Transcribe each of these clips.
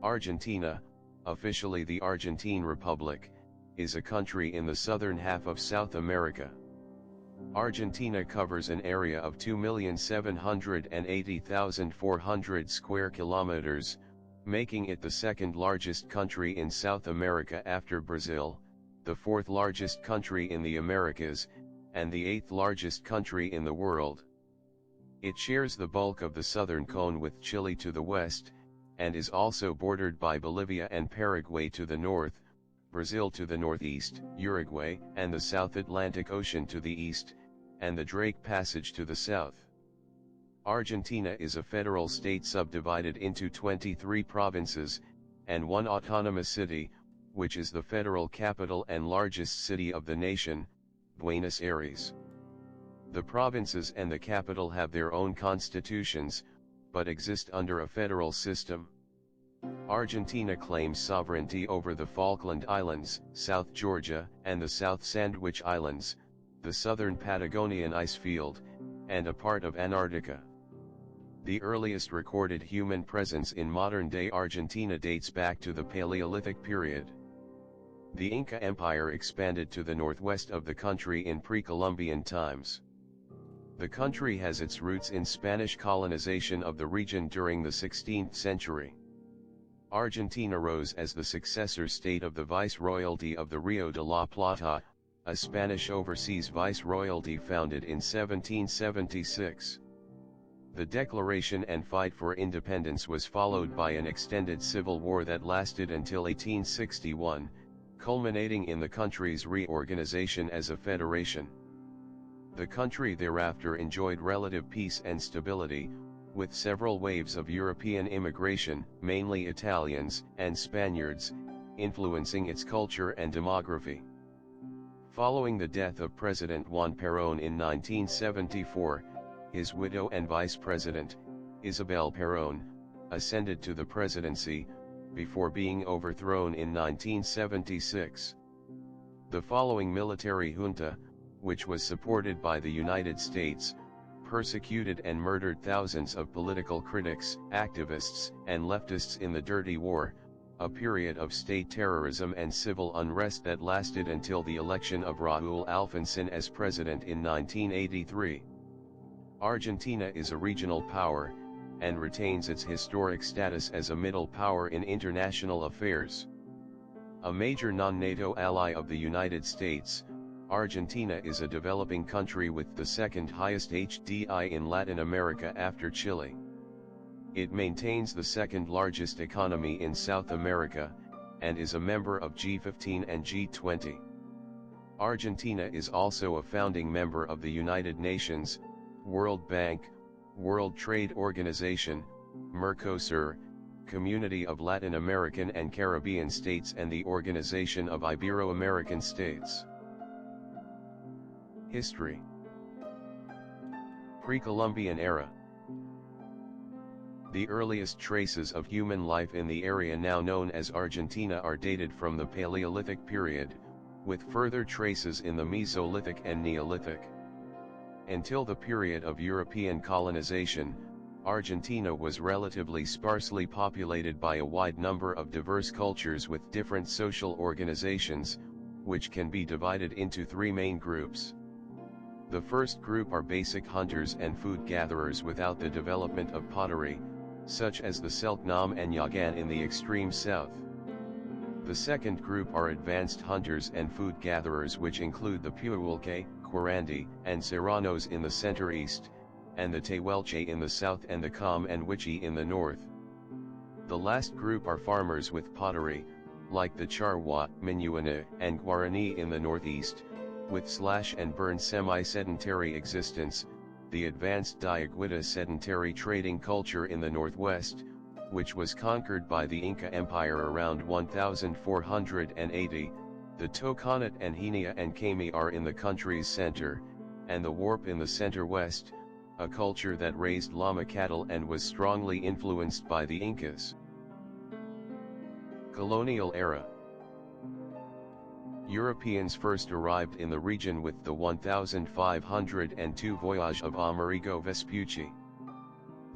Argentina, officially the Argentine Republic, is a country in the southern half of South America. Argentina covers an area of 2,780,400 square kilometers, making it the second largest country in South America after Brazil, the fourth largest country in the Americas, and the eighth largest country in the world. It shares the bulk of the southern cone with Chile to the west, and is also bordered by Bolivia and Paraguay to the north, Brazil to the northeast, Uruguay and the South Atlantic Ocean to the east, and the Drake Passage to the south. Argentina is a federal state subdivided into 23 provinces, and one autonomous city, which is the federal capital and largest city of the nation, Buenos Aires. The provinces and the capital have their own constitutions, but exist under a federal system. Argentina claims sovereignty over the Falkland Islands, South Georgia, and the South Sandwich Islands, the southern Patagonian icefield, and a part of Antarctica. The earliest recorded human presence in modern-day Argentina dates back to the Paleolithic period. The Inca Empire expanded to the northwest of the country in pre-Columbian times. The country has its roots in Spanish colonization of the region during the 16th century. Argentina rose as the successor state of the Viceroyalty of the Rio de la Plata, a Spanish overseas viceroyalty founded in 1776. The declaration and fight for independence was followed by an extended civil war that lasted until 1861, culminating in the country's reorganization as a federation. The country thereafter enjoyed relative peace and stability, with several waves of European immigration, mainly Italians and Spaniards, influencing its culture and demography. Following the death of President Juan Perón in 1974, his widow and vice president, Isabel Perón, ascended to the presidency, before being overthrown in 1976. The following military junta, which was supported by the United States, persecuted and murdered thousands of political critics, activists, and leftists in the Dirty War, a period of state terrorism and civil unrest that lasted until the election of Raúl Alfonsín as president in 1983. Argentina is a regional power, and retains its historic status as a middle power in international affairs. A major non-NATO ally of the United States, Argentina is a developing country with the second highest HDI in Latin America after Chile. It maintains the second largest economy in South America, and is a member of G15 and G20. Argentina is also a founding member of the United Nations, World Bank, World Trade Organization, Mercosur, Community of Latin American and Caribbean States, and the Organization of Ibero-American States. History. Pre-Columbian era. The earliest traces of human life in the area now known as Argentina are dated from the Paleolithic period, with further traces in the Mesolithic and Neolithic. Until the period of European colonization, Argentina was relatively sparsely populated by a wide number of diverse cultures with different social organizations, which can be divided into three main groups. The first group are basic hunters and food gatherers without the development of pottery, such as the Selknam and Yagan in the extreme south. The second group are advanced hunters and food gatherers, which include the Puuilque, Quirandi, and Serranos in the center-east, and the Tehuelche in the south and the Kam and Wichi in the north. The last group are farmers with pottery, like the Charwa, Minuana, and Guarani in the northeast, with slash-and-burn semi-sedentary existence, the advanced Diaguita sedentary trading culture in the northwest, which was conquered by the Inca Empire around 1480, the Toconat and Hina and Kami are in the country's center, and the Warp in the center-west, a culture that raised llama cattle and was strongly influenced by the Incas. Colonial era. Europeans first arrived in the region with the 1502 voyage of Amerigo Vespucci.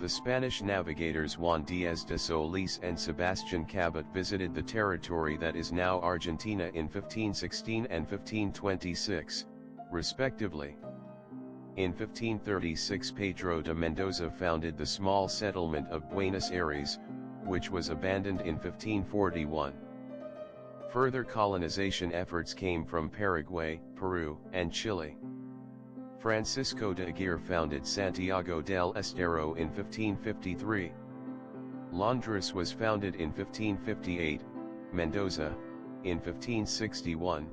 The Spanish navigators Juan Díaz de Solís and Sebastián Cabot visited the territory that is now Argentina in 1516 and 1526, respectively. In 1536 Pedro de Mendoza founded the small settlement of Buenos Aires, which was abandoned in 1541. Further colonization efforts came from Paraguay, Peru, and Chile. Francisco de Aguirre founded Santiago del Estero in 1553. Londres was founded in 1558, Mendoza, in 1561,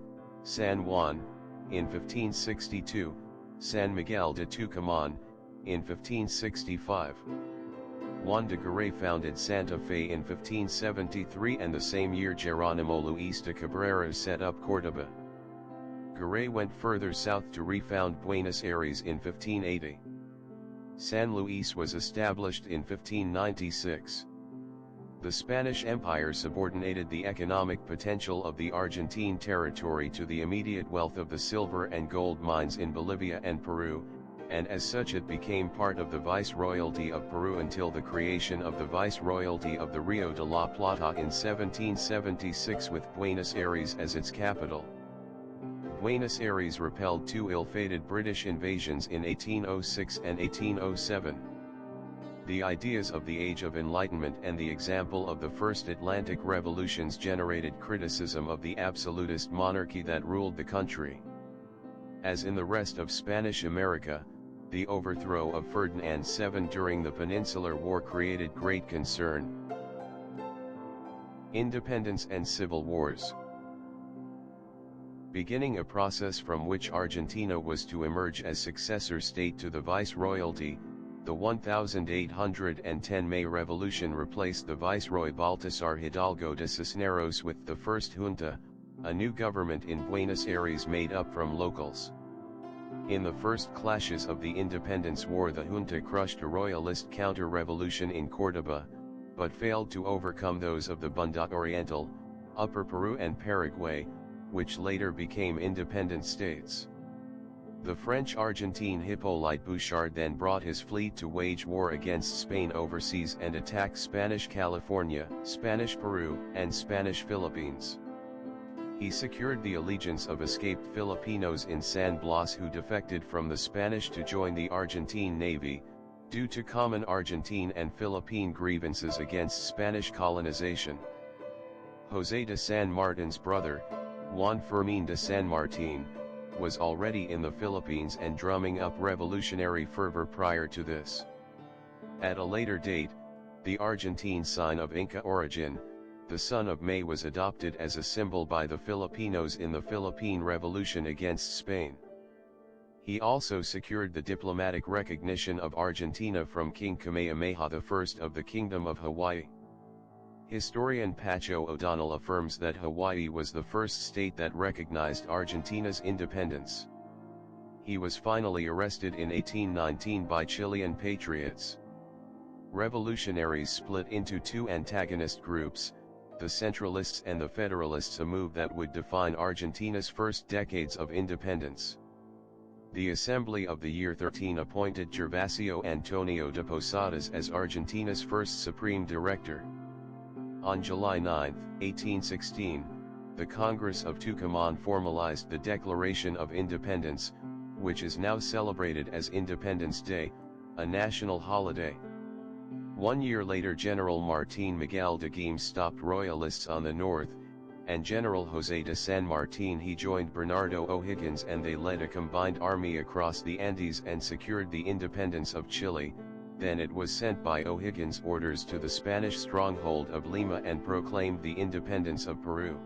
San Juan, in 1562, San Miguel de Tucumán, in 1565. Juan de Garay founded Santa Fe in 1573 and the same year Geronimo Luis de Cabrera set up Córdoba. Garay went further south to refound Buenos Aires in 1580. San Luis was established in 1596. The Spanish Empire subordinated the economic potential of the Argentine territory to the immediate wealth of the silver and gold mines in Bolivia and Peru, and as such it became part of the Viceroyalty of Peru until the creation of the Viceroyalty of the Rio de la Plata in 1776 with Buenos Aires as its capital. Buenos Aires repelled two ill-fated British invasions in 1806 and 1807. The ideas of the Age of Enlightenment and the example of the First Atlantic revolutions generated criticism of the absolutist monarchy that ruled the country. As in the rest of Spanish America, the overthrow of Ferdinand VII during the Peninsular War created great concern. Independence and Civil Wars. Beginning a process from which Argentina was to emerge as successor state to the Viceroyalty, the 1810 May Revolution replaced the Viceroy Baltasar Hidalgo de Cisneros with the first junta, a new government in Buenos Aires made up from locals. In the first clashes of the Independence War the junta crushed a royalist counter-revolution in Córdoba, but failed to overcome those of the Banda Oriental, Upper Peru and Paraguay, which later became independent states. The French-Argentine Hippolyte Bouchard then brought his fleet to wage war against Spain overseas and attack Spanish California, Spanish Peru, and Spanish Philippines. He secured the allegiance of escaped Filipinos in San Blas who defected from the Spanish to join the Argentine Navy, due to common Argentine and Philippine grievances against Spanish colonization. José de San Martin's brother, Juan Fermín de San Martín, was already in the Philippines and drumming up revolutionary fervor prior to this. At a later date, the Argentine sign of Inca origin, the Sun of May, was adopted as a symbol by the Filipinos in the Philippine Revolution against Spain. He also secured the diplomatic recognition of Argentina from King Kamehameha I of the Kingdom of Hawaii. Historian Pacho O'Donnell affirms that Hawaii was the first state that recognized Argentina's independence. He was finally arrested in 1819 by Chilean patriots. Revolutionaries split into two antagonist groups, the Centralists and the Federalists, a move that would define Argentina's first decades of independence. The Assembly of the year 13 appointed Gervasio Antonio de Posadas as Argentina's first Supreme Director. On July 9, 1816, the Congress of Tucumán formalized the Declaration of Independence, which is now celebrated as Independence Day, a national holiday. 1 year later General Martín Miguel de Güemes stopped royalists on the north, and General José de San Martín he joined Bernardo O'Higgins and they led a combined army across the Andes and secured the independence of Chile. Then it was sent by O'Higgins orders to the Spanish stronghold of Lima and proclaimed the independence of Peru.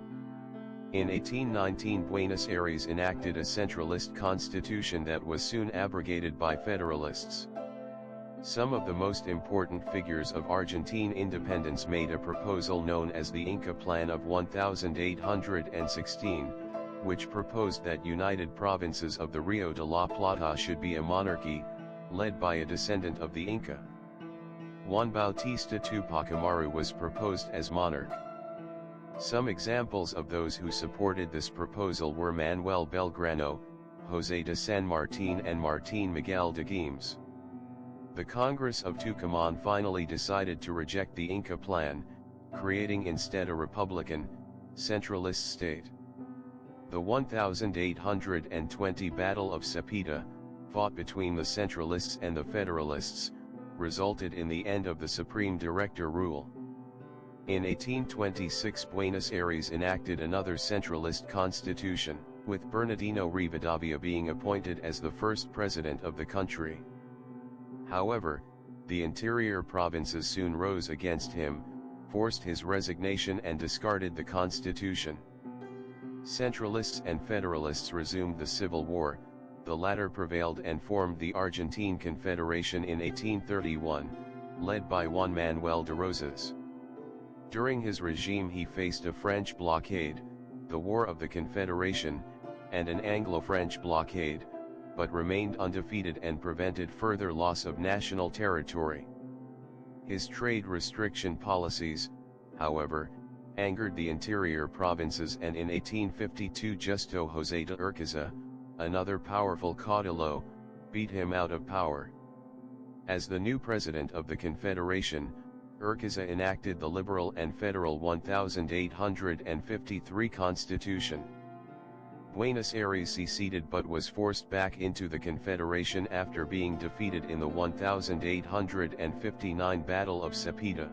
In 1819 Buenos Aires enacted a centralist constitution that was soon abrogated by Federalists. Some of the most important figures of Argentine independence made a proposal known as the Inca Plan of 1816, which proposed that united provinces of the Rio de la Plata should be a monarchy, led by a descendant of the Inca. Juan Bautista Tupac Amaru was proposed as monarch. Some examples of those who supported this proposal were Manuel Belgrano, José de San Martín and Martín Miguel de Güemes. The Congress of Tucumán finally decided to reject the Inca plan, creating instead a republican, centralist state. The 1820 Battle of Cepeda, fought between the Centralists and the Federalists, resulted in the end of the Supreme Director rule. In 1826 Buenos Aires enacted another centralist constitution, with Bernardino Rivadavia being appointed as the first president of the country. However, the interior provinces soon rose against him, forced his resignation and discarded the constitution. Centralists and Federalists resumed the civil war, the latter prevailed and formed the Argentine Confederation in 1831, led by Juan Manuel de Rosas. During his regime he faced a French blockade, the War of the Confederation, and an Anglo-French blockade, but remained undefeated and prevented further loss of national territory. His trade restriction policies, however, angered the interior provinces, and in 1852 Justo José de Urquiza, another powerful caudillo, beat him out of power. As the new president of the Confederation, Urquiza enacted the liberal and federal 1853 Constitution. Buenos Aires seceded but was forced back into the Confederation after being defeated in the 1859 Battle of Cepeda.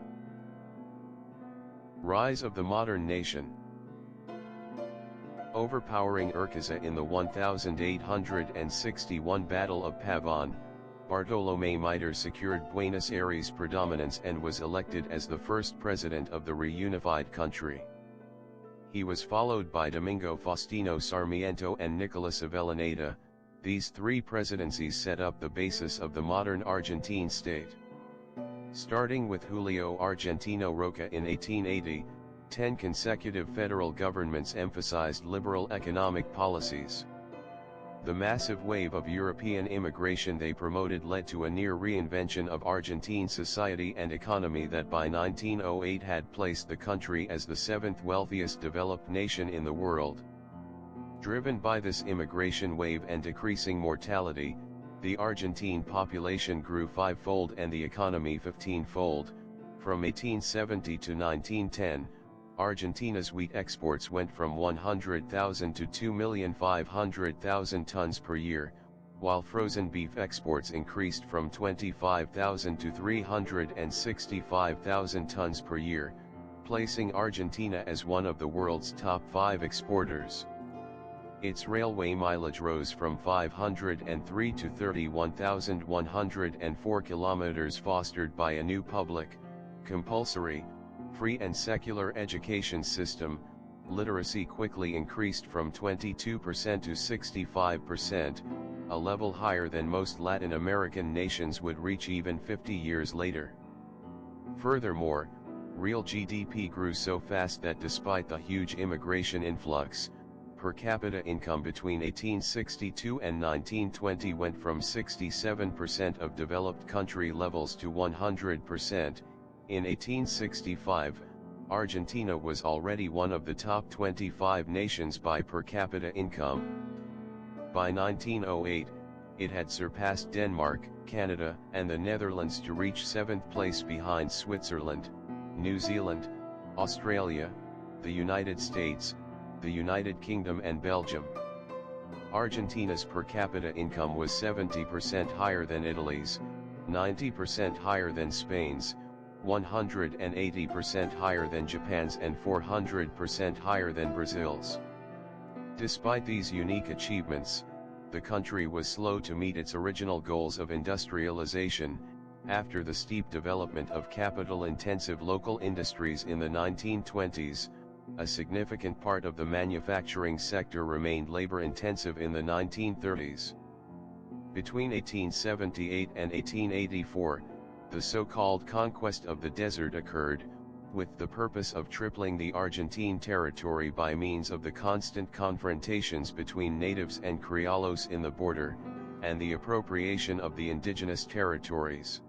Rise of the modern nation. Overpowering Urquiza in the 1861 Battle of Pavon, Bartolomé Mitre secured Buenos Aires' predominance and was elected as the first president of the reunified country. He was followed by Domingo Faustino Sarmiento and Nicolas Avellaneda. These three presidencies set up the basis of the modern Argentine state. Starting with Julio Argentino Roca in 1880, 10 consecutive federal governments emphasized liberal economic policies. The massive wave of European immigration they promoted led to a near reinvention of Argentine society and economy that by 1908 had placed the country as the seventh wealthiest developed nation in the world. Driven by this immigration wave and decreasing mortality, the Argentine population grew fivefold and the economy 15-fold. From 1870 to 1910, Argentina's wheat exports went from 100,000 to 2,500,000 tons per year, while frozen beef exports increased from 25,000 to 365,000 tons per year, placing Argentina as one of the world's top 5 exporters. Its railway mileage rose from 503 to 31,104 kilometers, fostered by a new public, compulsory, free and secular education system. Literacy quickly increased from 22% to 65%, a level higher than most Latin American nations would reach even 50 years later. Furthermore, real GDP grew so fast that despite the huge immigration influx, per capita income between 1862 and 1920 went from 67% of developed country levels to 100%. In 1865, Argentina was already one of the top 25 nations by per capita income. By 1908, it had surpassed Denmark, Canada, and the Netherlands to reach 7th place behind Switzerland, New Zealand, Australia, the United States, the United Kingdom and Belgium. Argentina's per capita income was 70% higher than Italy's, 90% higher than Spain's, 180% higher than Japan's and 400% higher than Brazil's. Despite these unique achievements, the country was slow to meet its original goals of industrialization. After the steep development of capital-intensive local industries in the 1920s, a significant part of the manufacturing sector remained labor-intensive in the 1930s. Between 1878 and 1884, the so-called conquest of the desert occurred, with the purpose of tripling the Argentine territory by means of the constant confrontations between natives and criollos in the border, and the appropriation of the indigenous territories.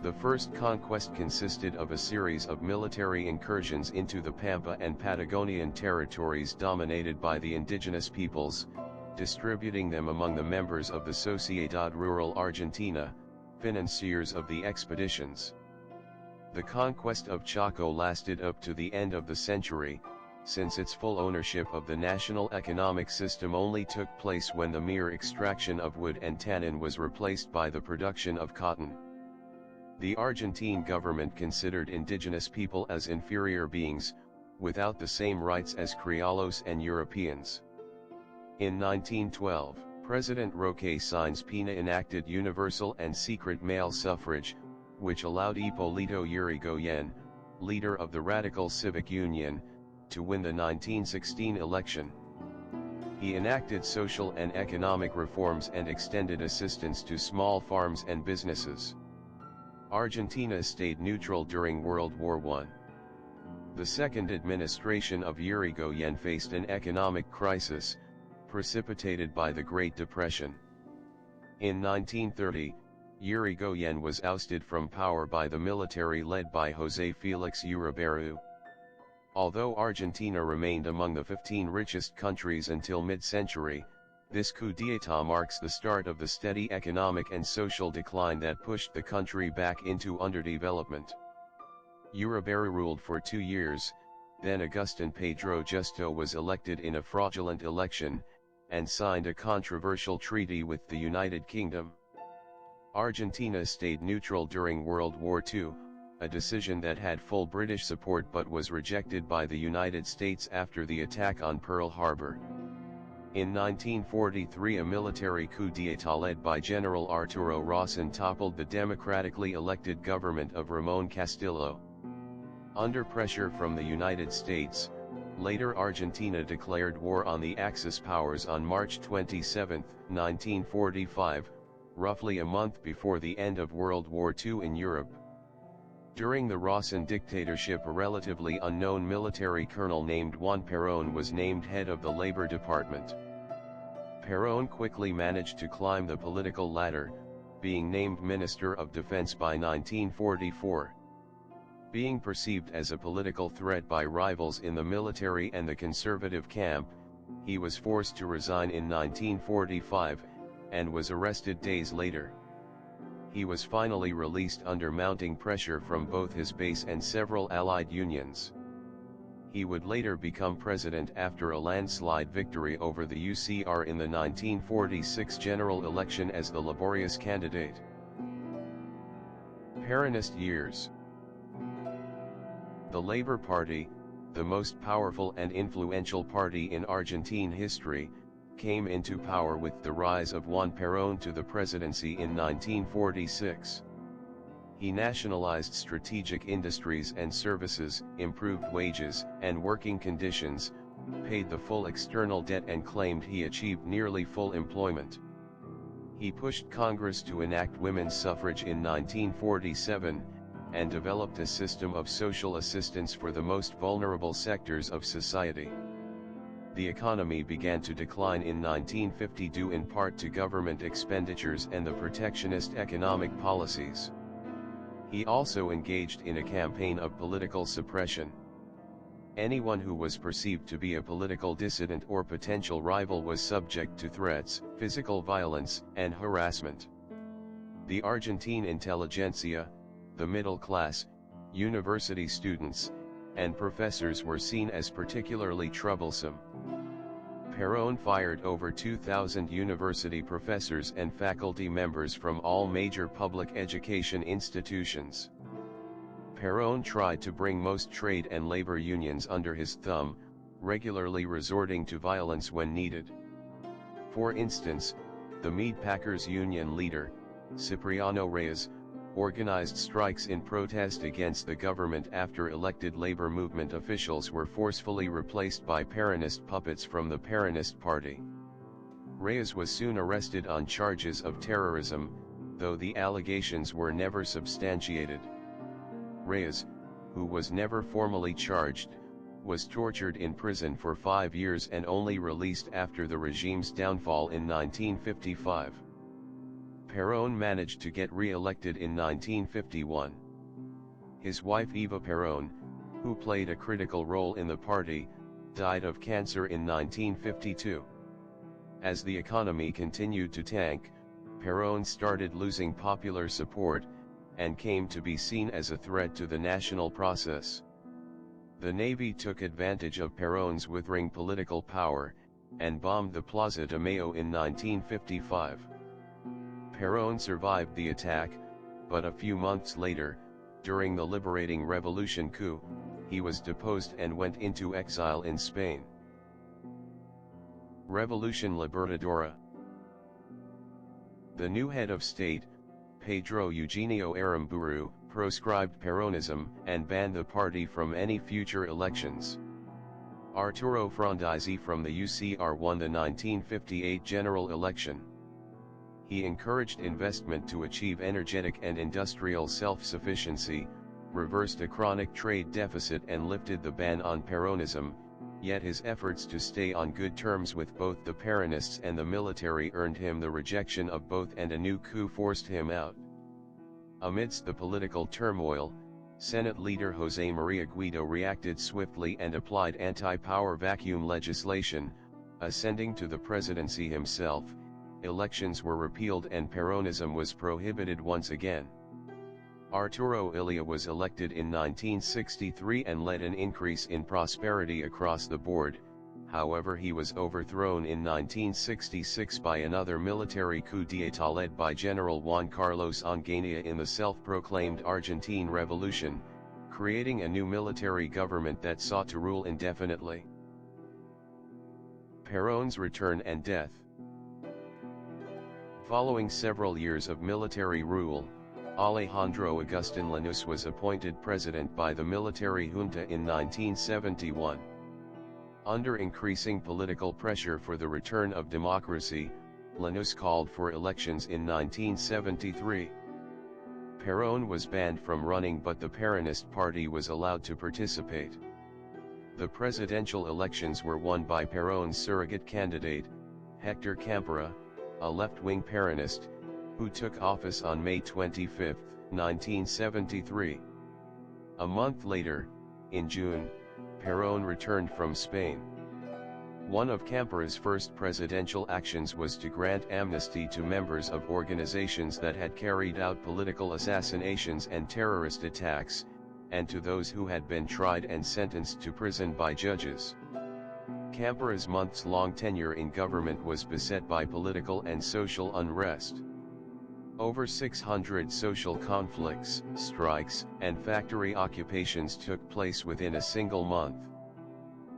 The first conquest consisted of a series of military incursions into the Pampa and Patagonian territories dominated by the indigenous peoples, distributing them among the members of the Sociedad Rural Argentina, financiers of the expeditions. The conquest of Chaco lasted up to the end of the century, since its full ownership of the national economic system only took place when the mere extraction of wood and tannin was replaced by the production of cotton. The Argentine government considered indigenous people as inferior beings, without the same rights as criollos and Europeans. In 1912, President Roque Sáenz Peña enacted universal and secret male suffrage, which allowed Hipólito Yrigoyen, leader of the Radical Civic Union, to win the 1916 election. He enacted social and economic reforms and extended assistance to small farms and businesses. Argentina stayed neutral during World War I. The second administration of Yrigoyen faced an economic crisis, precipitated by the Great Depression. In 1930, Yrigoyen was ousted from power by the military led by José Félix Uribarri. Although Argentina remained among the 15 richest countries until mid-century, this coup d'état marks the start of the steady economic and social decline that pushed the country back into underdevelopment. Uribarri ruled for 2 years, then Agustín Pedro Justo was elected in a fraudulent election, and signed a controversial treaty with the United Kingdom. Argentina stayed neutral during World War II, a decision that had full British support but was rejected by the United States after the attack on Pearl Harbor. In 1943, a military coup d'état led by General Arturo Rossin toppled the democratically elected government of Ramón Castillo. Under pressure from the United States, later Argentina declared war on the Axis powers on March 27, 1945, roughly a month before the end of World War II in Europe. During the Rossin dictatorship, a relatively unknown military colonel named Juan Perón was named head of the Labor Department. Perón quickly managed to climb the political ladder, being named Minister of Defense by 1944. Being perceived as a political threat by rivals in the military and the conservative camp, he was forced to resign in 1945, and was arrested days later. He was finally released under mounting pressure from both his base and several Allied unions. He would later become president after a landslide victory over the UCR in the 1946 general election as the laborious candidate. Peronist years. The Labour Party, the most powerful and influential party in Argentine history, came into power with the rise of Juan Perón to the presidency in 1946. He nationalized strategic industries and services, improved wages and working conditions, paid the full external debt and claimed he achieved nearly full employment. He pushed Congress to enact women's suffrage in 1947, and developed a system of social assistance for the most vulnerable sectors of society. The economy began to decline in 1950 due in part to government expenditures and the protectionist economic policies. He also engaged in a campaign of political suppression. Anyone who was perceived to be a political dissident or potential rival was subject to threats, physical violence, and harassment. The Argentine intelligentsia, the middle class, university students, and professors were seen as particularly troublesome. Perón fired over 2,000 university professors and faculty members from all major public education institutions. Perón tried to bring most trade and labor unions under his thumb, regularly resorting to violence when needed. For instance, the Meatpackers Union leader, Cipriano Reyes, organized strikes in protest against the government after elected labor movement officials were forcefully replaced by Peronist puppets from the Peronist Party. Reyes was soon arrested on charges of terrorism, though the allegations were never substantiated. Reyes, who was never formally charged, was tortured in prison for 5 years and only released after the regime's downfall in 1955. Perón managed to get re-elected in 1951. His wife Eva Perón, who played a critical role in the party, died of cancer in 1952. As the economy continued to tank, Perón started losing popular support, and came to be seen as a threat to the national process. The Navy took advantage of Perón's withering political power, and bombed the Plaza de Mayo in 1955. Perón survived the attack, but a few months later, during the Liberating Revolution coup, he was deposed and went into exile in Spain. Revolution Libertadora. The new head of state, Pedro Eugenio Aramburu, proscribed Peronism and banned the party from any future elections. Arturo Frondizi from the UCR won the 1958 general election. He encouraged investment to achieve energetic and industrial self-sufficiency, reversed a chronic trade deficit and lifted the ban on Peronism, yet his efforts to stay on good terms with both the Peronists and the military earned him the rejection of both, and a new coup forced him out. Amidst the political turmoil, Senate leader José María Guido reacted swiftly and applied anti-power vacuum legislation, ascending to the presidency himself. Elections were repealed and Peronism was prohibited once again. Arturo Illia was elected in 1963 and led an increase in prosperity across the board. However, he was overthrown in 1966 by another military coup d'état led by General Juan Carlos Onganía in the self-proclaimed Argentine Revolution, creating a new military government that sought to rule indefinitely. Perón's return and death. Following several years of military rule, Alejandro Agustin Lanús was appointed president by the military junta in 1971. Under increasing political pressure for the return of democracy, Lanús called for elections in 1973. Perón was banned from running, but the Peronist party was allowed to participate. The presidential elections were won by Perón's surrogate candidate, Héctor Campera, a left-wing Peronist, who took office on May 25, 1973. A month later, in June, Perón returned from Spain. One of Campera's first presidential actions was to grant amnesty to members of organizations that had carried out political assassinations and terrorist attacks, and to those who had been tried and sentenced to prison by judges. Campera's months-long tenure in government was beset by political and social unrest. Over 600 social conflicts, strikes, and factory occupations took place within a single month.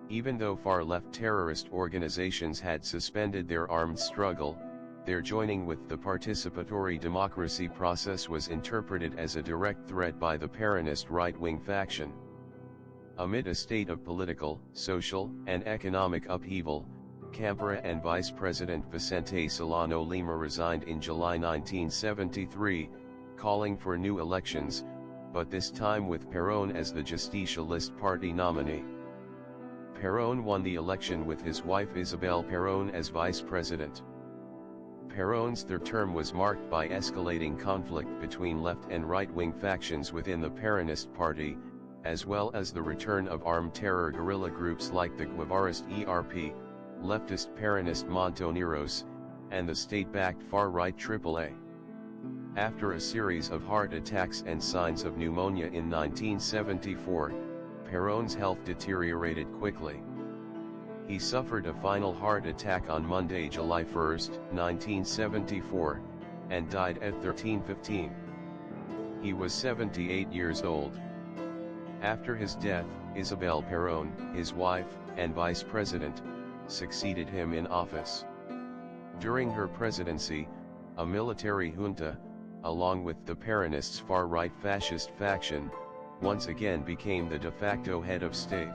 Even though far-left terrorist organizations had suspended their armed struggle, their joining with the participatory democracy process was interpreted as a direct threat by the Peronist right-wing faction. Amid a state of political, social, and economic upheaval, Campera and Vice President Vicente Solano Lima resigned in July 1973, calling for new elections, but this time with Perón as the Justicialist Party nominee. Perón won the election with his wife Isabel Perón as vice president. Perón's third term was marked by escalating conflict between left and right-wing factions within the Peronist party, as well as the return of armed terror guerrilla groups like the Guevarist ERP, leftist Peronist Montoneros, and the state-backed far-right AAA. After a series of heart attacks and signs of pneumonia in 1974, Perón's health deteriorated quickly. He suffered a final heart attack on Monday, July 1, 1974, and died at 13:15. He was 78 years old. After his death, Isabel Perón, his wife, and vice president, succeeded him in office. During her presidency, a military junta, along with the Peronists' far-right fascist faction, once again became the de facto head of state.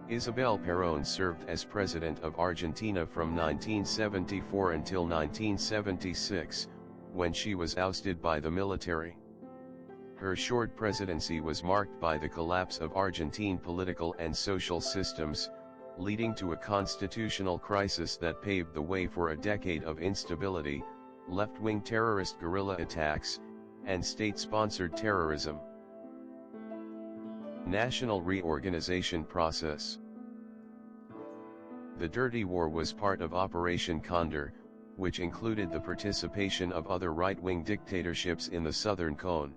Isabel Perón served as president of Argentina from 1974 until 1976, when she was ousted by the military. Her short presidency was marked by the collapse of Argentine political and social systems, leading to a constitutional crisis that paved the way for a decade of instability, left-wing terrorist guerrilla attacks, and state-sponsored terrorism. National reorganization process. The Dirty War was part of Operation Condor, which included the participation of other right-wing dictatorships in the Southern Cone.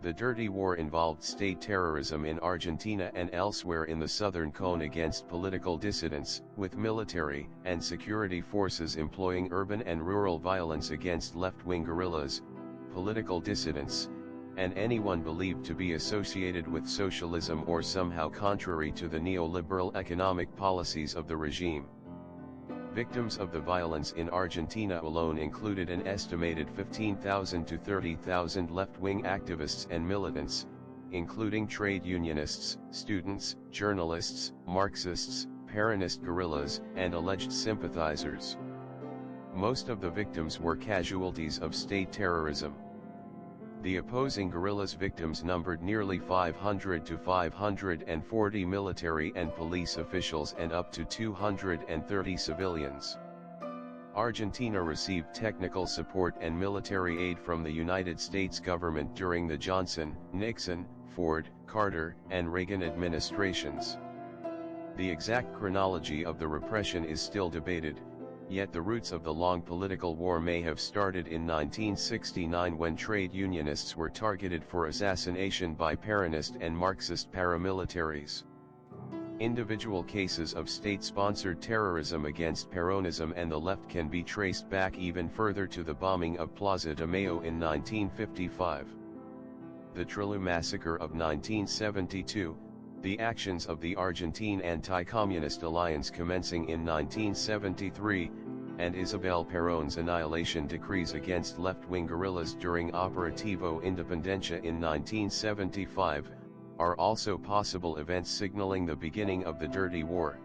The Dirty War involved state terrorism in Argentina and elsewhere in the Southern Cone against political dissidents, with military and security forces employing urban and rural violence against left-wing guerrillas, political dissidents, and anyone believed to be associated with socialism or somehow contrary to the neoliberal economic policies of the regime. Victims of the violence in Argentina alone included an estimated 15,000 to 30,000 left-wing activists and militants, including trade unionists, students, journalists, Marxists, Peronist guerrillas, and alleged sympathizers. Most of the victims were casualties of state terrorism. The opposing guerrillas' victims numbered nearly 500 to 540 military and police officials and up to 230 civilians. Argentina received technical support and military aid from the United States government during the Johnson, Nixon, Ford, Carter, and Reagan administrations. The exact chronology of the repression is still debated, yet the roots of the long political war may have started in 1969 when trade unionists were targeted for assassination by Peronist and Marxist paramilitaries. Individual cases of state-sponsored terrorism against Peronism and the left can be traced back even further to the bombing of Plaza de Mayo in 1955. The Trelew Massacre of 1972, the actions of the Argentine Anti-Communist Alliance commencing in 1973, and Isabel Perón's annihilation decrees against left-wing guerrillas during Operativo Independencia in 1975, are also possible events signaling the beginning of the Dirty War.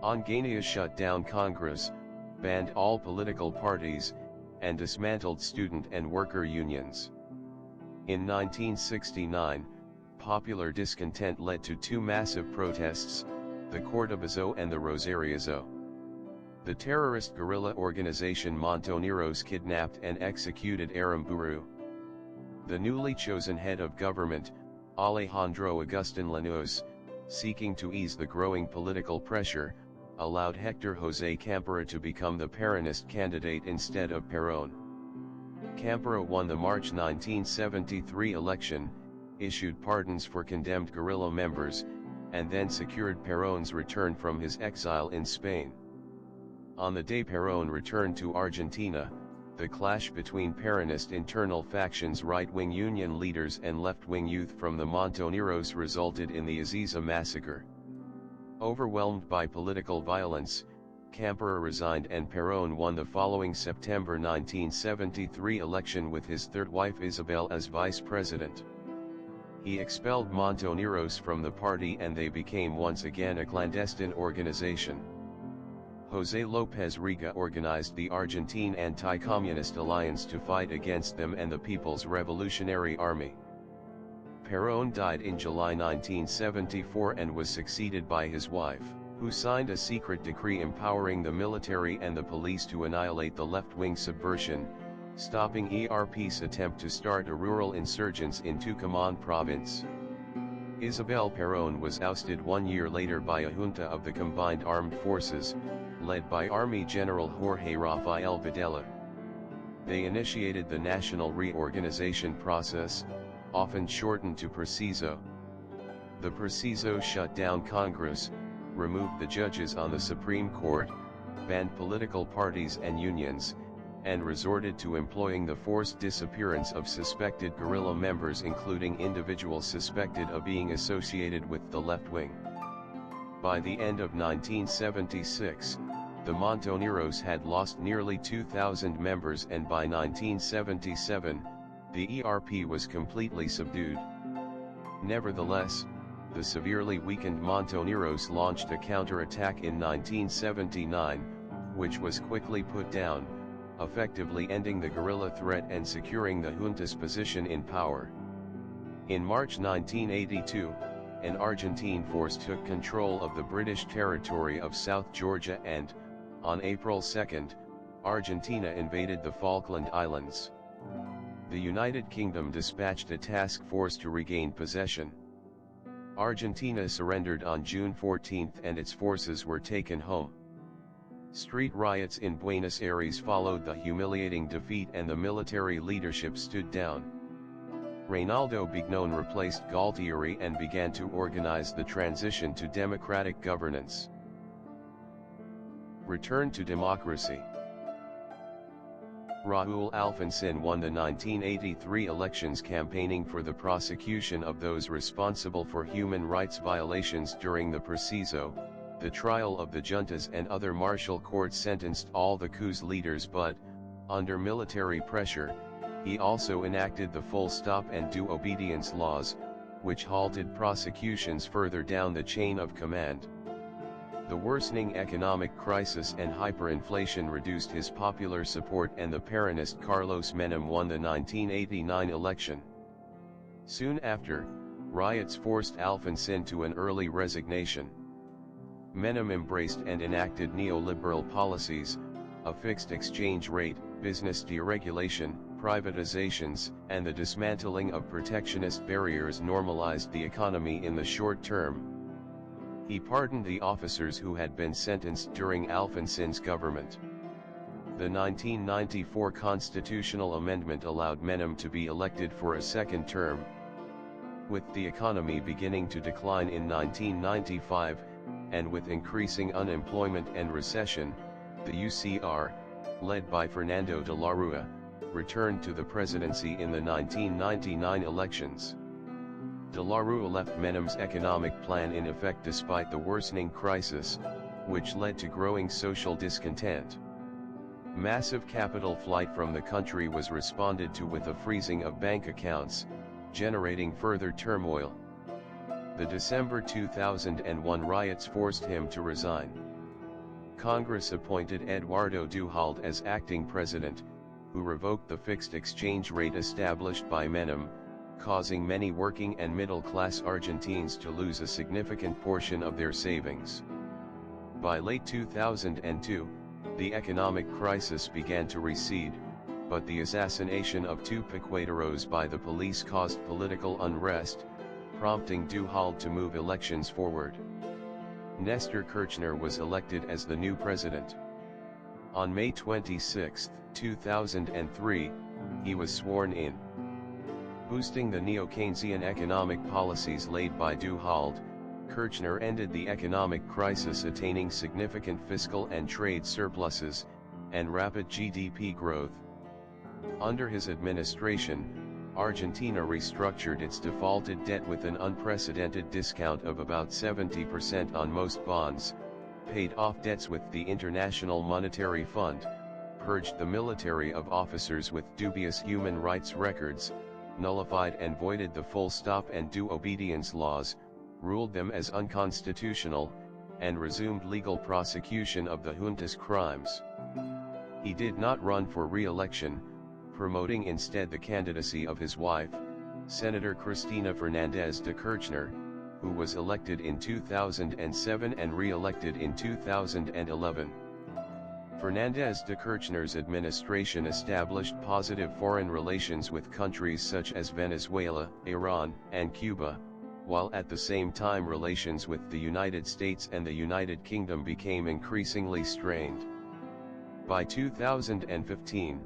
Onganía shut down Congress, banned all political parties, and dismantled student and worker unions. In 1969, popular discontent led to two massive protests, the Cordobazo and the Rosariazo. The terrorist guerrilla organization Montoneros kidnapped and executed Aramburu. The newly chosen head of government, Alejandro Agustin Lanusse, seeking to ease the growing political pressure, allowed Hector José Campera to become the Peronist candidate instead of Perón. Campera won the March 1973 election, issued pardons for condemned guerrilla members, and then secured Perón's return from his exile in Spain. On the day Perón returned to Argentina, the clash between Peronist internal factions, right-wing union leaders and left-wing youth from the Montoneros resulted in the Ezeiza massacre. Overwhelmed by political violence, Campera resigned and Perón won the following September 1973 election with his third wife Isabel as vice president. He expelled Montoneros from the party and they became once again a clandestine organization. José López Rega organized the Argentine Anti-Communist Alliance to fight against them and the People's Revolutionary Army. Perón died in July 1974 and was succeeded by his wife, who signed a secret decree empowering the military and the police to annihilate the left-wing subversion, stopping ERP's attempt to start a rural insurgence in Tucumán province. Isabel Perón was ousted 1 year later by a junta of the Combined Armed Forces, led by Army General Jorge Rafael Videla. They initiated the national reorganization process, often shortened to Preciso. The Preciso shut down Congress, removed the judges on the Supreme Court, banned political parties and unions, and resorted to employing the forced disappearance of suspected guerrilla members, including individuals suspected of being associated with the left wing. By the end of 1976, the Montoneros had lost nearly 2,000 members and by 1977, the ERP was completely subdued. Nevertheless, the severely weakened Montoneros launched a counterattack in 1979, which was quickly put down, effectively ending the guerrilla threat and securing the junta's position in power. In March 1982, an Argentine force took control of the British territory of South Georgia and, on April 2, Argentina invaded the Falkland Islands. The United Kingdom dispatched a task force to regain possession. Argentina surrendered on June 14 and its forces were taken home. Street riots in Buenos Aires followed the humiliating defeat and the military leadership stood down. Reinaldo Bignon replaced Galtieri and began to organize the transition to democratic governance. Return to democracy. Raúl Alfonsín won the 1983 elections campaigning for the prosecution of those responsible for human rights violations during the Proceso, the trial of the juntas, and other martial courts sentenced all the coup's leaders, but, under military pressure, he also enacted the full stop and do obedience laws, which halted prosecutions further down the chain of command. The worsening economic crisis and hyperinflation reduced his popular support, and the Peronist Carlos Menem won the 1989 election. Soon after, riots forced Alfonsín to an early resignation. Menem embraced and enacted neoliberal policies, a fixed exchange rate, business deregulation, privatizations, and the dismantling of protectionist barriers normalized the economy in the short term. He pardoned the officers who had been sentenced during Alfonsín's government. The 1994 constitutional amendment allowed Menem to be elected for a second term. With the economy beginning to decline in 1995, and with increasing unemployment and recession, the UCR, led by Fernando de la Rúa, returned to the presidency in the 1999 elections. De la Rúa left Menem's economic plan in effect despite the worsening crisis, which led to growing social discontent. Massive capital flight from the country was responded to with a freezing of bank accounts, generating further turmoil. The December 2001 riots forced him to resign. Congress appointed Eduardo Duhalde as acting president, who revoked the fixed exchange rate established by Menem, causing many working and middle-class Argentines to lose a significant portion of their savings. By late 2002, the economic crisis began to recede, but the assassination of two piqueteros by the police caused political unrest, prompting Duhalde to move elections forward. Nestor Kirchner was elected as the new president. On May 26, 2003, he was sworn in. Boosting the neo-Keynesian economic policies laid by Duhalde, Kirchner ended the economic crisis, attaining significant fiscal and trade surpluses, and rapid GDP growth. Under his administration, Argentina restructured its defaulted debt with an unprecedented discount of about 70% on most bonds, paid off debts with the International Monetary Fund, purged the military of officers with dubious human rights records, nullified and voided the full stop and do obedience laws, ruled them as unconstitutional, and resumed legal prosecution of the junta's crimes. He did not run for re-election, promoting instead the candidacy of his wife, Senator Cristina Fernández de Kirchner, who was elected in 2007 and re-elected in 2011. Fernández de Kirchner's administration established positive foreign relations with countries such as Venezuela, Iran, and Cuba, while at the same time relations with the United States and the United Kingdom became increasingly strained. By 2015,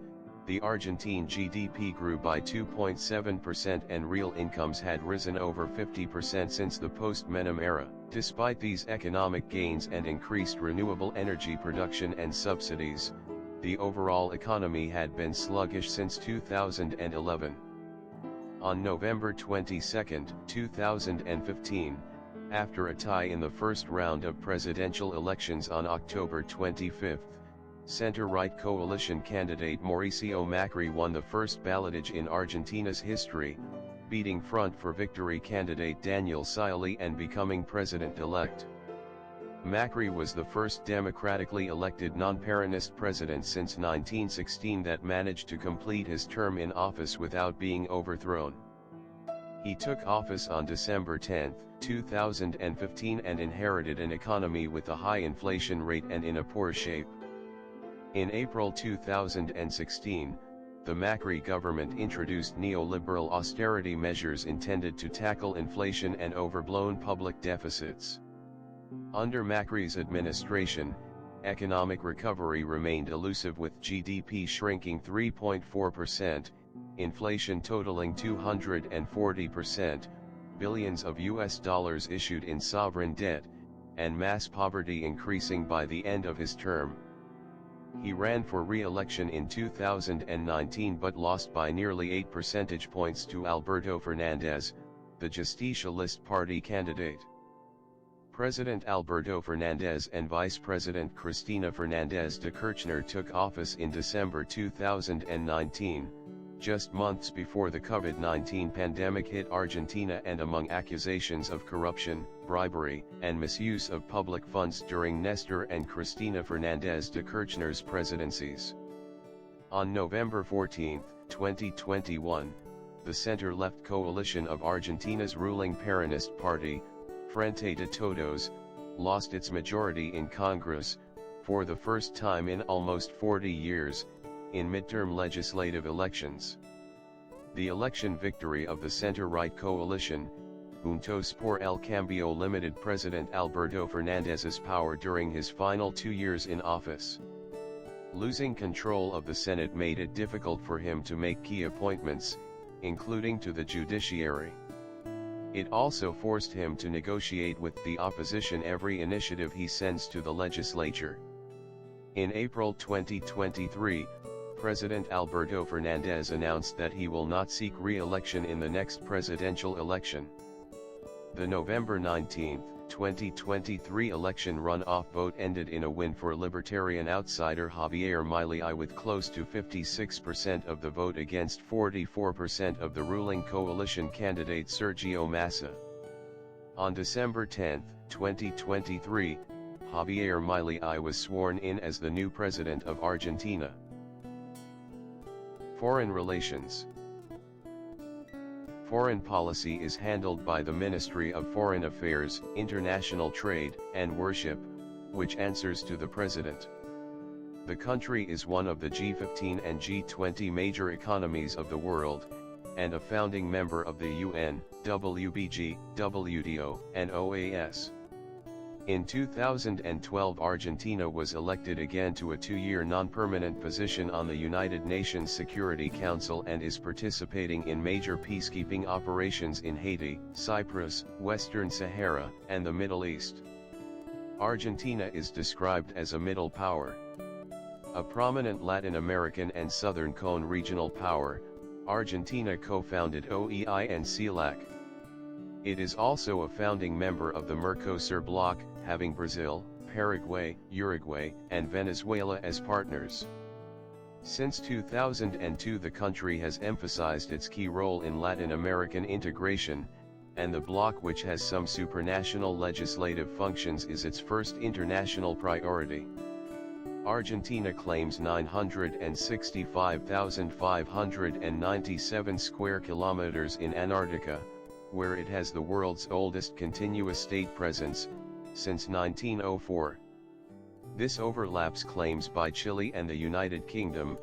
the Argentine GDP grew by 2.7% and real incomes had risen over 50% since the post-Menem era. Despite these economic gains and increased renewable energy production and subsidies, the overall economy had been sluggish since 2011. On November 22, 2015, after a tie in the first round of presidential elections on October 25, center-right coalition candidate Mauricio Macri won the first ballotage in Argentina's history, beating Front for Victory candidate Daniel Scioli and becoming president-elect. Macri was the first democratically elected non-Peronist president since 1916 that managed to complete his term in office without being overthrown. He took office on December 10, 2015 and inherited an economy with a high inflation rate and in a poor shape. In April 2016, the Macri government introduced neoliberal austerity measures intended to tackle inflation and overblown public deficits. Under Macri's administration, economic recovery remained elusive with GDP shrinking 3.4%, inflation totaling 240%, billions of US dollars issued in sovereign debt, and mass poverty increasing by the end of his term. He ran for re-election in 2019 but lost by nearly 8 percentage points to Alberto Fernandez, the Justicialist Party candidate. President Alberto Fernandez and Vice President Cristina Fernández de Kirchner took office in December 2019, just months before the COVID-19 pandemic hit Argentina, and among accusations of corruption, bribery, and misuse of public funds during Nestor and Cristina Fernández de Kirchner's presidencies. On November 14, 2021, the center-left coalition of Argentina's ruling Peronist party, Frente de Todos, lost its majority in Congress, for the first time in almost 40 years, in midterm legislative elections. The election victory of the center-right coalition, Juntos por el Cambio, limited President Alberto Fernández's power during his final 2 years in office. Losing control of the Senate made it difficult for him to make key appointments, including to the judiciary. It also forced him to negotiate with the opposition every initiative he sends to the legislature. In April 2023, President Alberto Fernández announced that he will not seek re-election in the next presidential election. The November 19, 2023 election runoff vote ended in a win for libertarian outsider Javier Milei with close to 56% of the vote against 44% of the ruling coalition candidate Sergio Massa. On December 10, 2023, Javier Milei was sworn in as the new president of Argentina. Foreign relations. Foreign policy is handled by the Ministry of Foreign Affairs, International Trade, and Worship, which answers to the President. The country is one of the G15 and G20 major economies of the world, and a founding member of the UN, WBG, WTO, and OAS. In 2012, Argentina was elected again to a 2-year non-permanent position on the United Nations Security Council and is participating in major peacekeeping operations in Haiti, Cyprus, Western Sahara, and the Middle East. Argentina is described as a middle power. A prominent Latin American and Southern Cone regional power, Argentina co-founded OEI and CELAC. It is also a founding member of the Mercosur bloc, having Brazil, Paraguay, Uruguay, and Venezuela as partners. Since 2002, the country has emphasized its key role in Latin American integration, and the bloc, which has some supranational legislative functions, is its first international priority. Argentina claims 965,597 square kilometers in Antarctica, where it has the world's oldest continuous state presence, since 1904. This overlaps claims by Chile and the United Kingdom,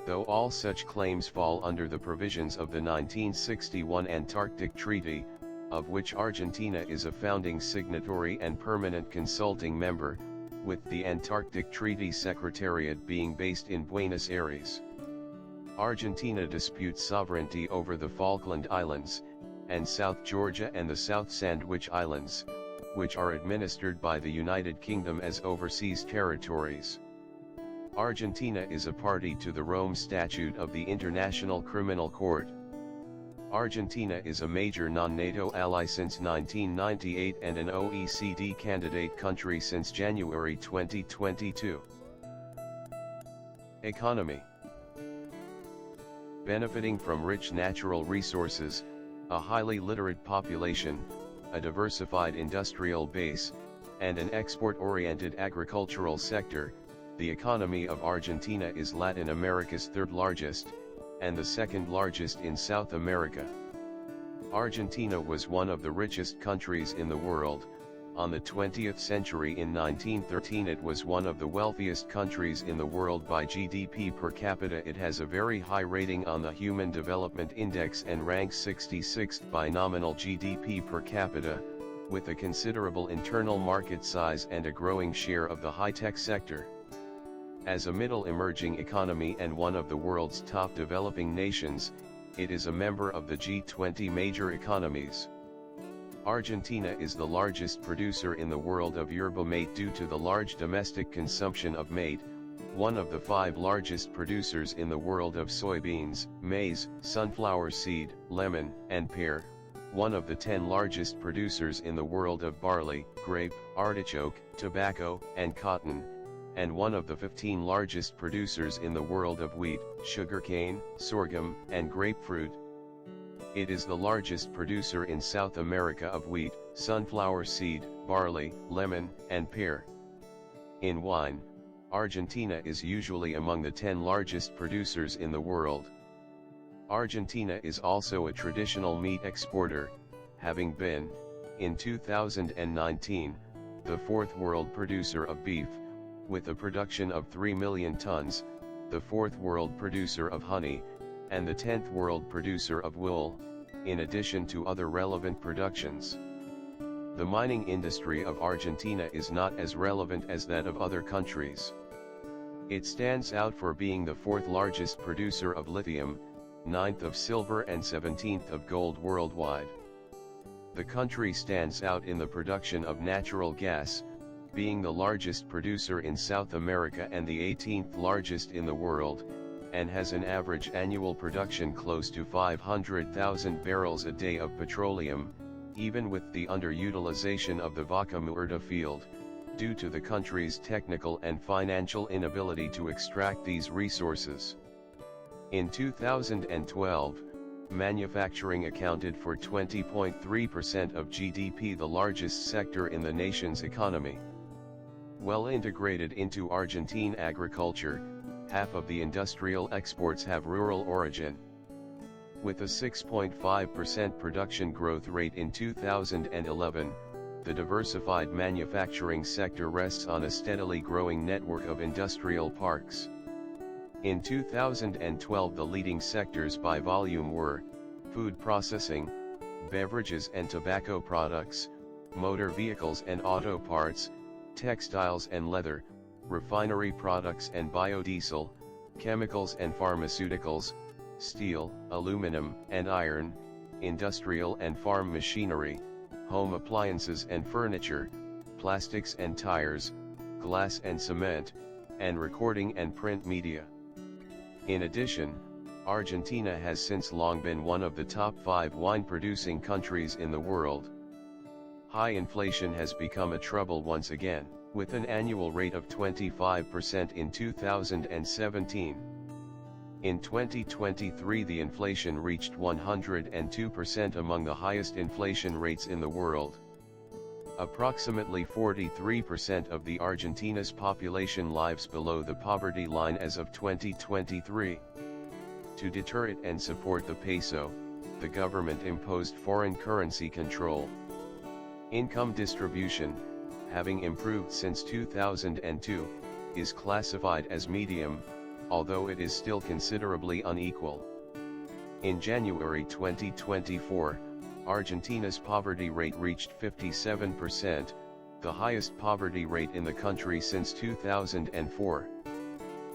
though all such claims fall under the provisions of the 1961 Antarctic Treaty, of which Argentina is a founding signatory and permanent consulting member, with the Antarctic Treaty Secretariat being based in Buenos Aires. Argentina disputes sovereignty over the Falkland Islands, and South Georgia and the South Sandwich Islands, which are administered by the United Kingdom as overseas territories. Argentina is a party to the Rome Statute of the International Criminal Court. Argentina is a major non-NATO ally since 1998 and an OECD candidate country since January 2022. Economy. Benefiting from rich natural resources, a highly literate population, a diversified industrial base, and an export-oriented agricultural sector, the economy of Argentina is Latin America's third largest, and the second largest in South America. Argentina was one of the richest countries in the world. On the 20th century, in 1913, it was one of the wealthiest countries in the world by GDP per capita. It has a very high rating on the Human Development Index and ranks 66th by nominal GDP per capita, with a considerable internal market size and a growing share of the high-tech sector. As a middle emerging economy and one of the world's top developing nations, it is a member of the G20 major economies. Argentina is the largest producer in the world of yerba mate due to the large domestic consumption of mate, one of the 5 largest producers in the world of soybeans, maize, sunflower seed, lemon, and pear, one of the 10 largest producers in the world of barley, grape, artichoke, tobacco, and cotton, and one of the 15 largest producers in the world of wheat, sugarcane, sorghum, and grapefruit. It is the largest producer in South America of wheat, sunflower seed, barley, lemon, and pear. In wine, Argentina is usually among the 10 largest producers in the world. Argentina is also a traditional meat exporter, having been, in 2019, the 4th world producer of beef, with a production of 3 million tons, the 4th world producer of honey, and the 10th world producer of wool, in addition to other relevant productions. The mining industry of Argentina is not as relevant as that of other countries. It stands out for being the 4th largest producer of lithium, 9th of silver and 17th of gold worldwide. The country stands out in the production of natural gas, being the largest producer in South America and the 18th largest in the world, and has an average annual production close to 500,000 barrels a day of petroleum, even with the underutilization of the Vaca Muerta field, due to the country's technical and financial inability to extract these resources. In 2012, manufacturing accounted for 20.3% of GDP, the largest sector in the nation's economy. Well integrated into Argentine agriculture, half of the industrial exports have rural origin. With a 6.5% production growth rate in 2011, the diversified manufacturing sector rests on a steadily growing network of industrial parks. In 2012, the leading sectors by volume were food processing, beverages and tobacco products, motor vehicles and auto parts, textiles and leather, refinery products and biodiesel, chemicals and pharmaceuticals, steel, aluminum and iron, industrial and farm machinery, home appliances and furniture, plastics and tires, glass and cement, and recording and print media. In addition, Argentina has since long been one of the top 5 wine-producing countries in the world. High inflation has become a trouble once again, with an annual rate of 25% in 2017. In 2023, the inflation reached 102%, among the highest inflation rates in the world. Approximately 43% of the Argentina's population lives below the poverty line as of 2023. To deter it and support the peso, the government imposed foreign currency control. Income distribution, having improved since 2002, is classified as medium, although it is still considerably unequal. In January 2024, Argentina's poverty rate reached 57%, the highest poverty rate in the country since 2004.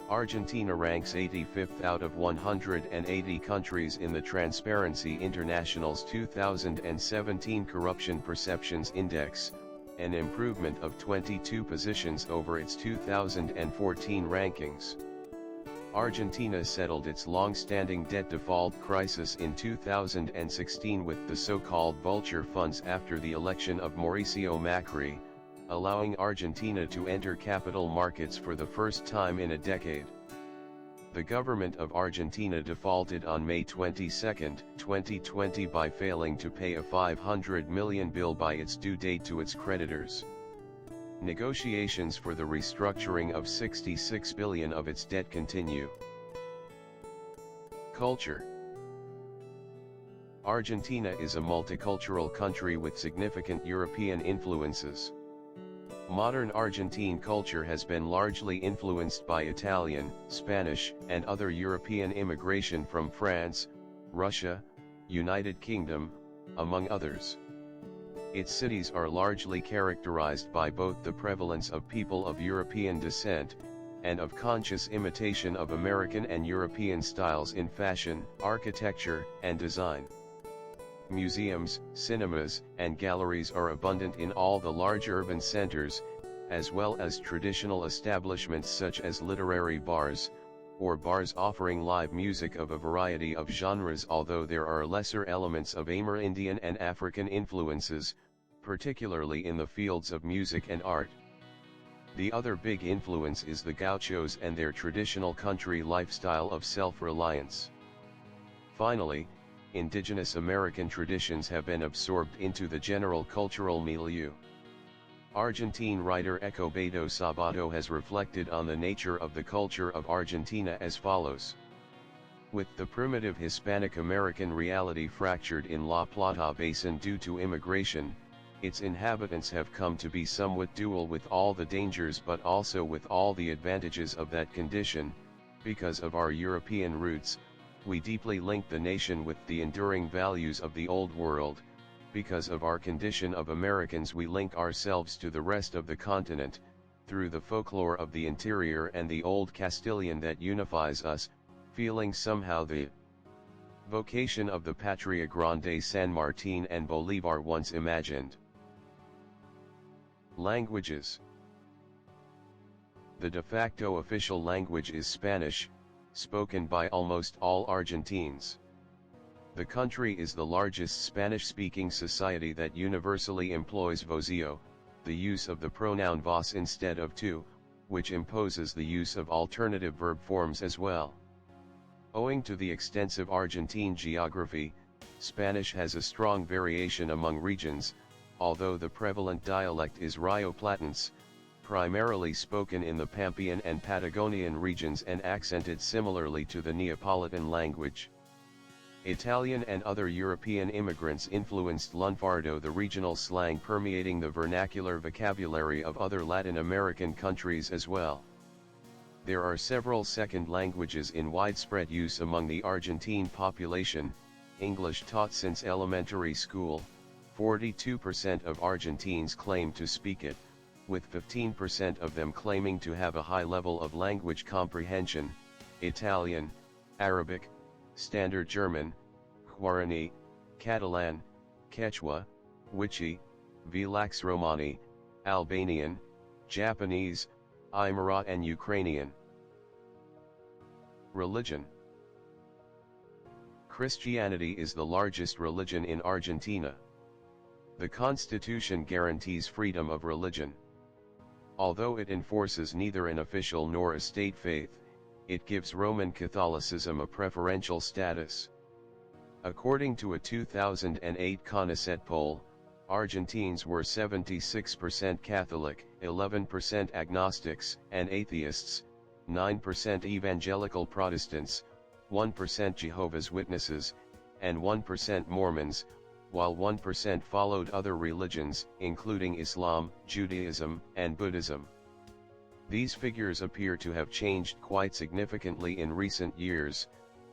Argentina ranks 85th out of 180 countries in the Transparency International's 2017 Corruption Perceptions Index, an improvement of 22 positions over its 2014 rankings. Argentina settled its long-standing debt default crisis in 2016 with the so-called vulture funds after the election of Mauricio Macri, allowing Argentina to enter capital markets for the first time in a decade. The government of Argentina defaulted on May 22, 2020 by failing to pay a $500 million bill by its due date to its creditors. Negotiations for the restructuring of $66 billion of its debt continue. Culture. Argentina is a multicultural country with significant European influences. Modern Argentine culture has been largely influenced by Italian, Spanish, and other European immigration from France, Russia, United Kingdom, among others. Its cities are largely characterized by both the prevalence of people of European descent, and of conscious imitation of American and European styles in fashion, architecture, and design. Museums, cinemas, and galleries are abundant in all the large urban centers, as well as traditional establishments such as literary bars, or bars offering live music of a variety of genres, although there are lesser elements of Amerindian and African influences, particularly in the fields of music and art. The other big influence is the gauchos and their traditional country lifestyle of self-reliance. Finally, indigenous American traditions have been absorbed into the general cultural milieu. Argentine writer Escobedo Sabato has reflected on the nature of the culture of Argentina as follows. With the primitive Hispanic American reality fractured in La Plata Basin due to immigration, its inhabitants have come to be somewhat dual with all the dangers but also with all the advantages of that condition. Because of our European roots, we deeply link the nation with the enduring values of the Old World. Because of our condition of Americans, we link ourselves to the rest of the continent, through the folklore of the interior and the old Castilian that unifies us, feeling somehow the vocation of the Patria Grande San Martin and Bolivar once imagined. Languages. The de facto official language is Spanish, spoken by almost all Argentines. The country is the largest Spanish-speaking society that universally employs voseo, the use of the pronoun vos instead of tu, which imposes the use of alternative verb forms as well. Owing to the extensive Argentine geography, Spanish has a strong variation among regions, although the prevalent dialect is Rioplatense, primarily spoken in the Pampean and Patagonian regions and accented similarly to the Neapolitan language. Italian and other European immigrants influenced Lunfardo, the regional slang permeating the vernacular vocabulary of other Latin American countries as well. There are several second languages in widespread use among the Argentine population, English taught since elementary school. 42% of Argentines claim to speak it, with 15% of them claiming to have a high level of language comprehension. Italian, Arabic, Standard German, Guarani, Catalan, Quechua, Wichi, Vlax Romani, Albanian, Japanese, Aymara and Ukrainian. Religion. Christianity is the largest religion in Argentina. The Constitution guarantees freedom of religion. Although it enforces neither an official nor a state faith, it gives Roman Catholicism a preferential status. According to a 2008 CONICET poll, Argentines were 76% Catholic, 11% agnostics and atheists, 9% evangelical Protestants, 1% Jehovah's Witnesses, and 1% Mormons, while 1% followed other religions, including Islam, Judaism, and Buddhism. These figures appear to have changed quite significantly in recent years.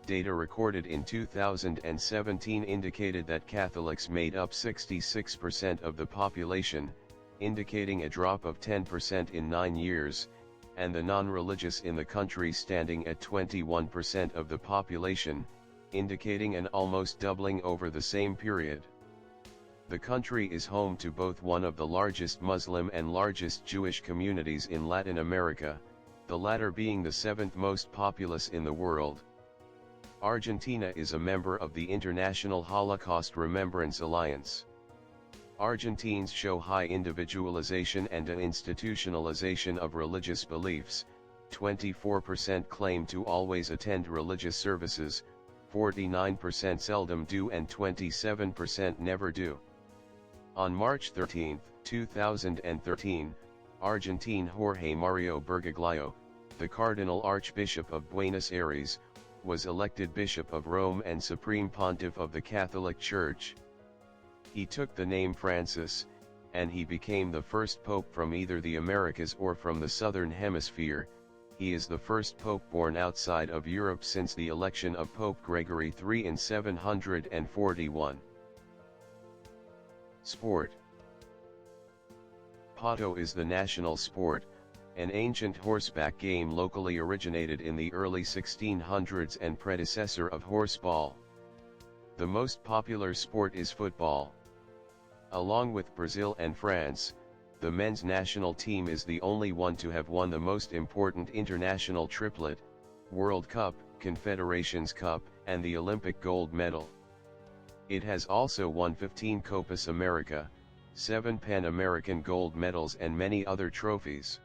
Data recorded in 2017 indicated that Catholics made up 66% of the population, indicating a drop of 10% in 9 years, and the non-religious in the country standing at 21% of the population, indicating an almost doubling over the same period. The country is home to both one of the largest Muslim and largest Jewish communities in Latin America, the latter being the 7th most populous in the world. Argentina is a member of the International Holocaust Remembrance Alliance. Argentines show high individualization and institutionalization of religious beliefs. 24% claim to always attend religious services, 49% seldom do and 27% never do. On March 13, 2013, Argentine Jorge Mario Bergoglio, the Cardinal Archbishop of Buenos Aires, was elected Bishop of Rome and Supreme Pontiff of the Catholic Church. He took the name Francis, and he became the first pope from either the Americas or from the Southern Hemisphere. He is the first pope born outside of Europe since the election of Pope Gregory III in 741. Sport. Pato is the national sport, an ancient horseback game locally originated in the early 1600s and predecessor of horseball. The most popular sport is football. Along with Brazil and France, the men's national team is the only one to have won the most important international triplet, World Cup, Confederations Cup, and the Olympic gold medal. It has also won 15 Copas America, 7 Pan American gold medals and many other trophies.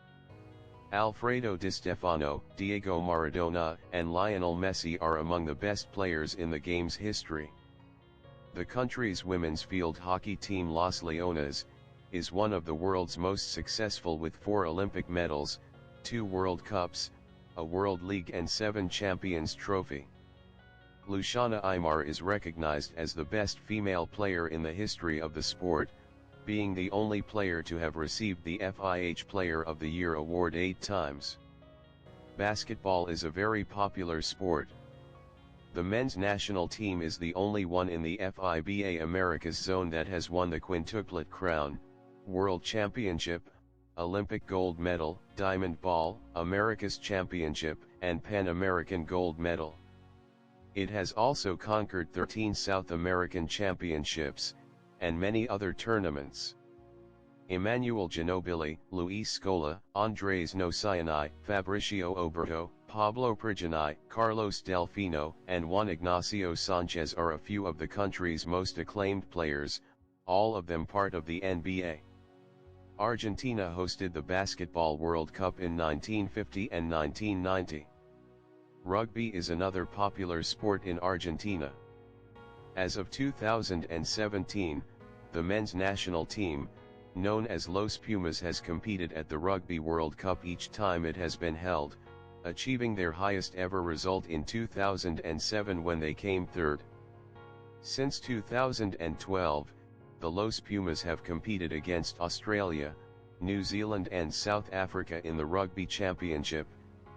Alfredo Di Stefano, Diego Maradona, and Lionel Messi are among the best players in the game's history. The country's women's field hockey team Los Leones is one of the world's most successful with 4 Olympic medals, 2 World Cups, a World League and 7 Champions Trophy. Luciana Aymar is recognized as the best female player in the history of the sport, being the only player to have received the FIH Player of the Year award 8 times. Basketball is a very popular sport. The men's national team is the only one in the FIBA Americas zone that has won the quintuplet crown, World Championship, Olympic gold medal, Diamond Ball, America's Championship, and Pan American gold medal. It has also conquered 13 South American championships, and many other tournaments. Emmanuel Ginobili, Luis Scola, Andres Nociani, Fabricio Oberto, Pablo Prigioni, Carlos Delfino, and Juan Ignacio Sanchez are a few of the country's most acclaimed players, all of them part of the NBA. Argentina hosted the Basketball World Cup in 1950 and 1990. Rugby is another popular sport in Argentina. As of 2017, the men's national team, known as Los Pumas, has competed at the Rugby World Cup each time it has been held, achieving their highest ever result in 2007 when they came third. Since 2012, the Los Pumas have competed against Australia, New Zealand and South Africa in the Rugby Championship,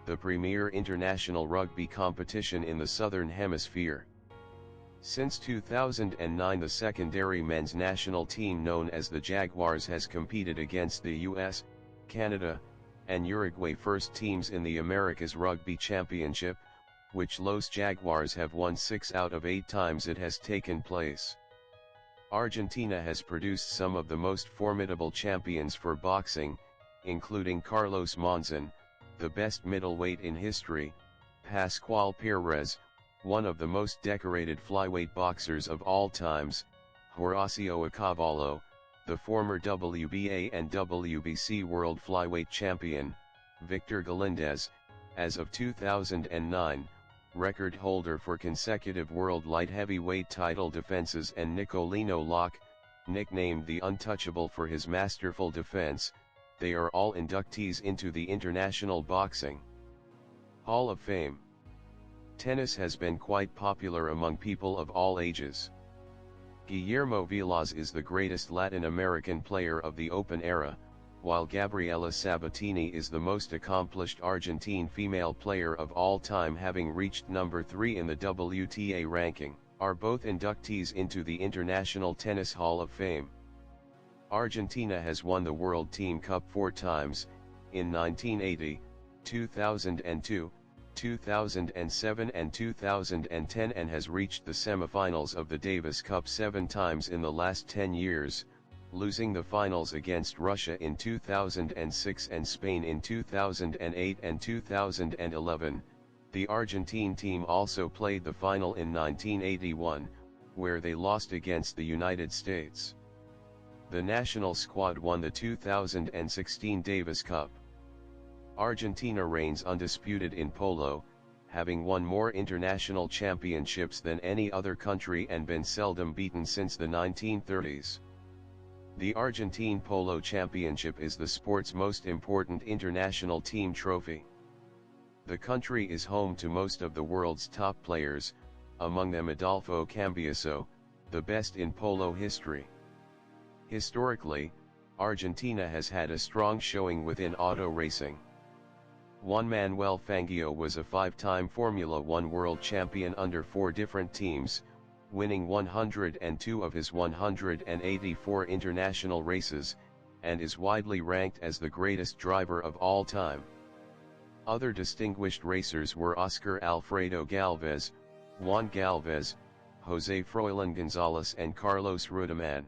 the premier international rugby competition in the Southern Hemisphere. Since 2009, the secondary men's national team known as the Jaguars has competed against the US, Canada, and Uruguay first teams in the Americas Rugby Championship, which Los Jaguars have won 6 out of 8 times it has taken place. Argentina has produced some of the most formidable champions for boxing, including Carlos Monzon, the best middleweight in history, Pascual Perez, one of the most decorated flyweight boxers of all times, Horacio Acavallo, the former WBA and WBC World Flyweight Champion, Victor Galindez, as of 2009, record holder for consecutive World Light Heavyweight title defenses, and Nicolino Locke, nicknamed the Untouchable for his masterful defense. They are all inductees into the International Boxing Hall of Fame. Tennis has been quite popular among people of all ages. Guillermo Vilas is the greatest Latin American player of the Open era, while Gabriela Sabatini is the most accomplished Argentine female player of all time, having reached number 3 in the WTA ranking, are both inductees into the International Tennis Hall of Fame. Argentina has won the World Team Cup 4 times, in 1980, 2002, 2007 and 2010, and has reached the semifinals of the Davis Cup 7 times in the last 10 years, losing the finals against Russia in 2006 and Spain in 2008 and 2011. The Argentine team also played the final in 1981, where they lost against the United States. The national squad won the 2016 Davis Cup. Argentina reigns undisputed in polo, having won more international championships than any other country and been seldom beaten since the 1930s. The Argentine Polo Championship is the sport's most important international team trophy. The country is home to most of the world's top players, among them Adolfo Cambiaso, the best in polo history. Historically, Argentina has had a strong showing within auto racing. Juan Manuel Fangio was a 5-time Formula One world champion under 4 different teams, winning 102 of his 184 international races, and is widely ranked as the greatest driver of all time. Other distinguished racers were Oscar Alfredo Galvez, Juan Galvez, José Froilán González and Carlos Reutemann.